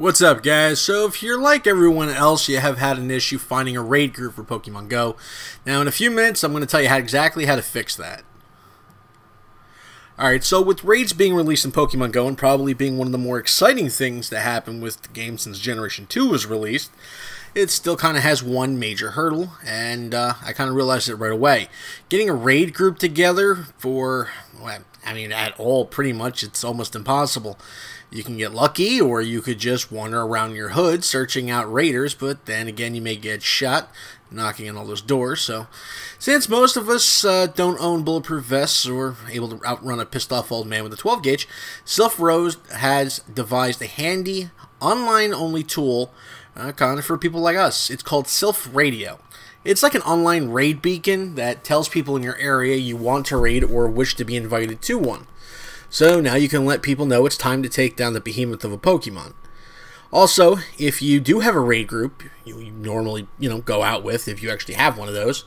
What's up, guys? So if you're like everyone else, you have had an issue finding a raid group for Pokemon Go. Now in a few minutes I'm going to tell you exactly how to fix that. Alright, so with raids being released in Pokemon Go and probably being one of the more exciting things that happened with the game since Generation 2 was released, it still kind of has one major hurdle, and I kind of realized it right away. Getting a raid group together for, well, I mean, at all, pretty much, it's almost impossible. You can get lucky, or you could just wander around your hood searching out raiders, but then again, you may get shot knocking on all those doors. So, since most of us don't own bulletproof vests or able to outrun a pissed-off old man with a 12-gauge, Sylph Rose has devised a handy, online-only tool kind of for people like us. It's called Sylph Radio. It's like an online raid beacon that tells people in your area you want to raid or wish to be invited to one. So now you can let people know it's time to take down the behemoth of a Pokemon. Also, if you do have a raid group you normally, go out with, if you actually have one of those,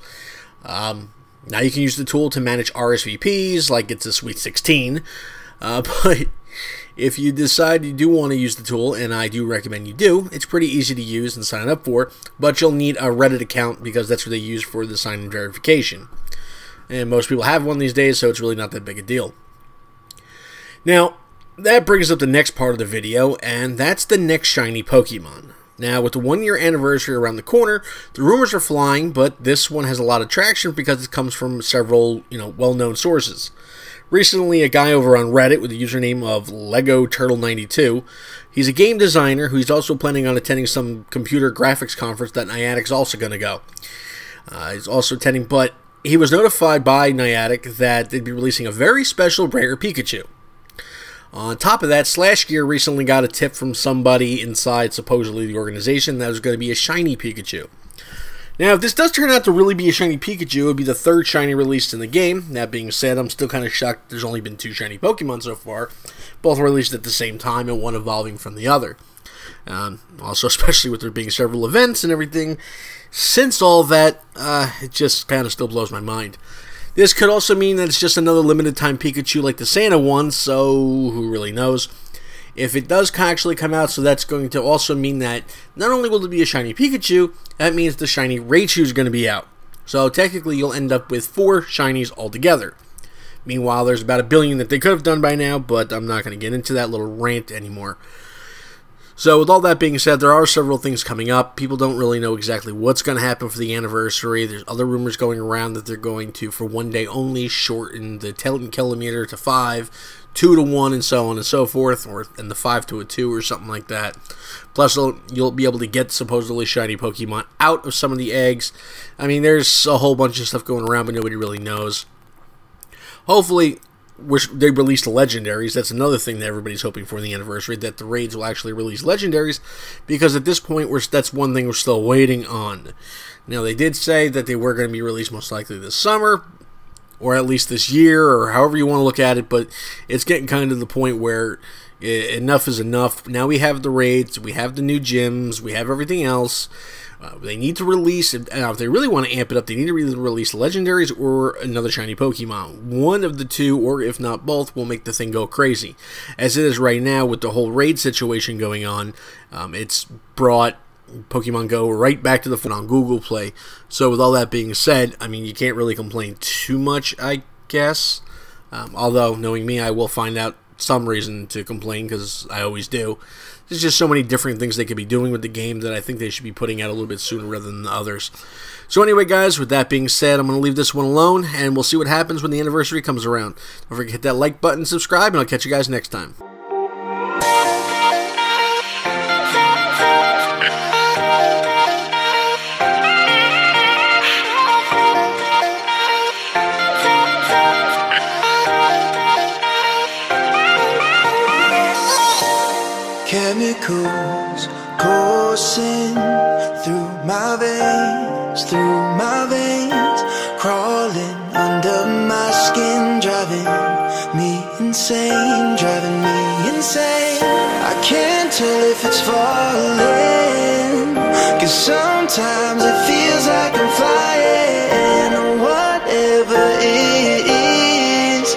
now you can use the tool to manage RSVPs like it's a Sweet 16. But if you decide you do want to use the tool, and I do recommend you do, it's pretty easy to use and sign up for, but you'll need a Reddit account because that's what they use for the sign-in verification. And most people have one these days, so it's really not that big a deal. Now, that brings up the next part of the video, and that's the next shiny Pokemon. Now, with the 1-year anniversary around the corner, the rumors are flying, but this one has a lot of traction because it comes from several, well-known sources. Recently, a guy over on Reddit with the username of LegoTurtle92, he's a game designer who's also planning on attending some computer graphics conference that Niantic's also going to go. He's also attending, but he was notified by Niantic that they'd be releasing a very special rare Pikachu. On top of that, Slash Gear recently got a tip from somebody inside, supposedly, the organization that was going to be a shiny Pikachu. Now, if this does turn out to really be a shiny Pikachu, it would be the 3rd shiny released in the game. That being said, I'm still kind of shocked there's only been 2 shiny Pokemon so far, both released at the same time and one evolving from the other. Also, especially with there being several events and everything, since all that, it just kind of still blows my mind. This could also mean that it's just another limited time Pikachu like the Santa one, so who really knows. If it does actually come out, so that's going to also mean that not only will it be a shiny Pikachu, that means the shiny Raichu is going to be out. So technically you'll end up with 4 shinies altogether. Meanwhile, there's about 1 billion that they could have done by now, but I'm not going to get into that little rant anymore. So with all that being said, there are several things coming up. People don't really know exactly what's going to happen for the anniversary. There's other rumors going around that they're going to, for one day only, shorten the 10 kilometer to 5, 2 to 1, and so on and so forth, and the 5 to a 2 or something like that. Plus, you'll be able to get supposedly shiny Pokemon out of some of the eggs. I mean, there's a whole bunch of stuff going around, but nobody really knows. Hopefully, they release the legendaries. That's another thing that everybody's hoping for in the anniversary, that the raids will actually release legendaries, because at this point, that's one thing we're still waiting on. Now, they did say that they were going to be released most likely this summer, or at least this year, or however you want to look at it, but it's getting kind of the point where enough is enough. Now we have the raids, we have the new gyms, we have everything else. They need to release, if they really want to amp it up, they need to release legendaries or another shiny Pokemon. One of the two, or if not both, will make the thing go crazy. As it is right now with the whole raid situation going on, it's brought Pokemon Go right back to the front on Google Play. So with all that being said, I mean, you can't really complain too much, I guess. Although, knowing me, I will find out some reason to complain, because I always do. There's just so many different things they could be doing with the game that I think they should be putting out a little bit sooner rather than the others. So anyway, guys, with that being said, I'm going to leave this one alone, and we'll see what happens when the anniversary comes around. Don't forget to hit that like button, subscribe, and I'll catch you guys next time. Chemicals coursing through my veins, crawling under my skin, driving me insane, I can't tell if it's falling, 'cause sometimes it feels like I'm flying, or whatever it is,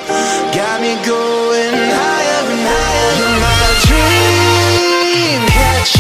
got me going higher and higher. You're my dream catcher.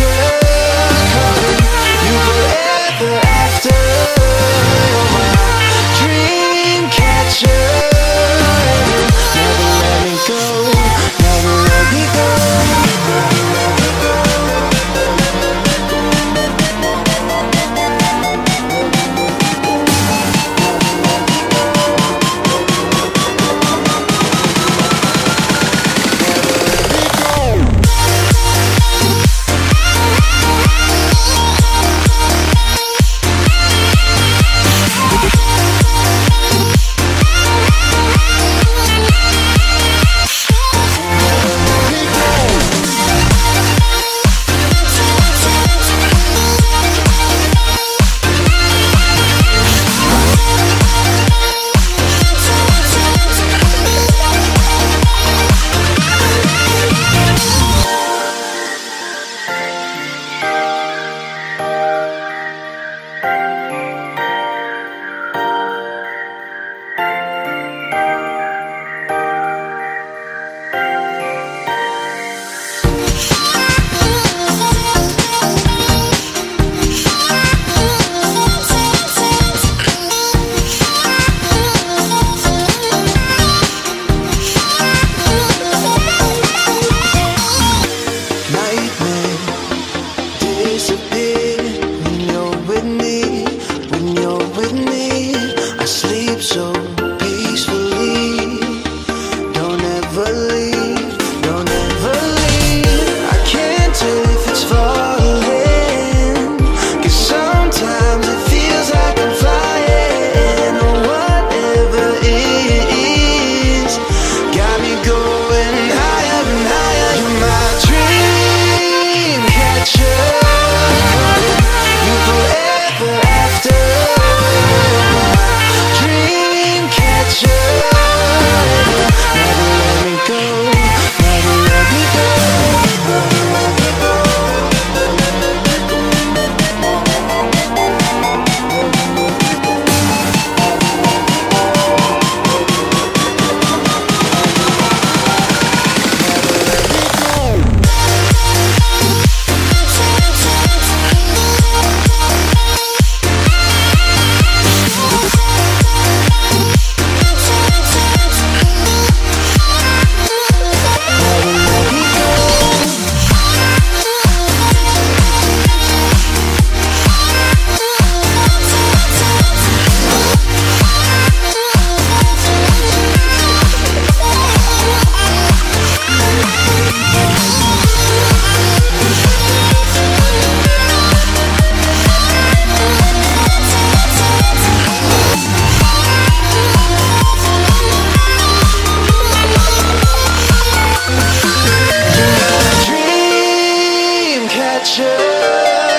catcher,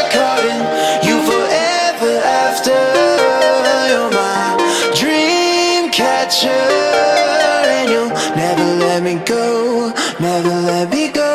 calling you forever after. You're my dream catcher, and you'll never let me go, never let me go.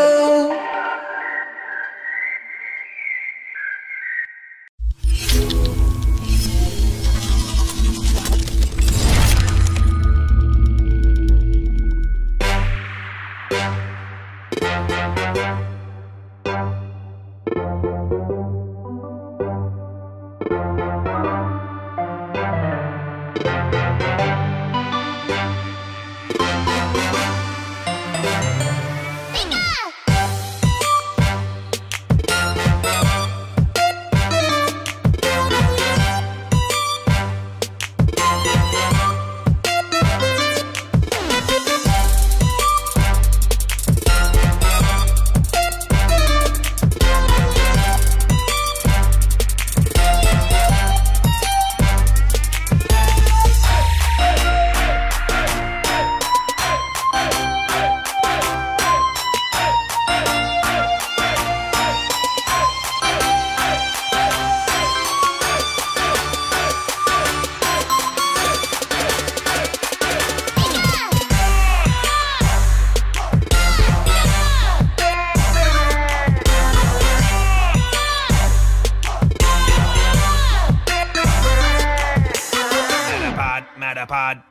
Matterpod.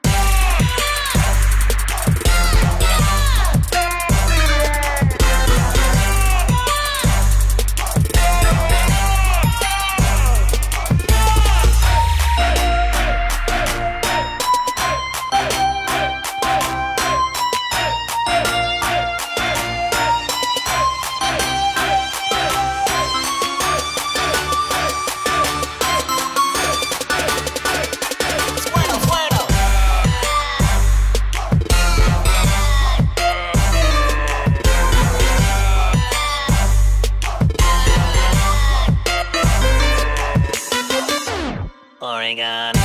Oregon.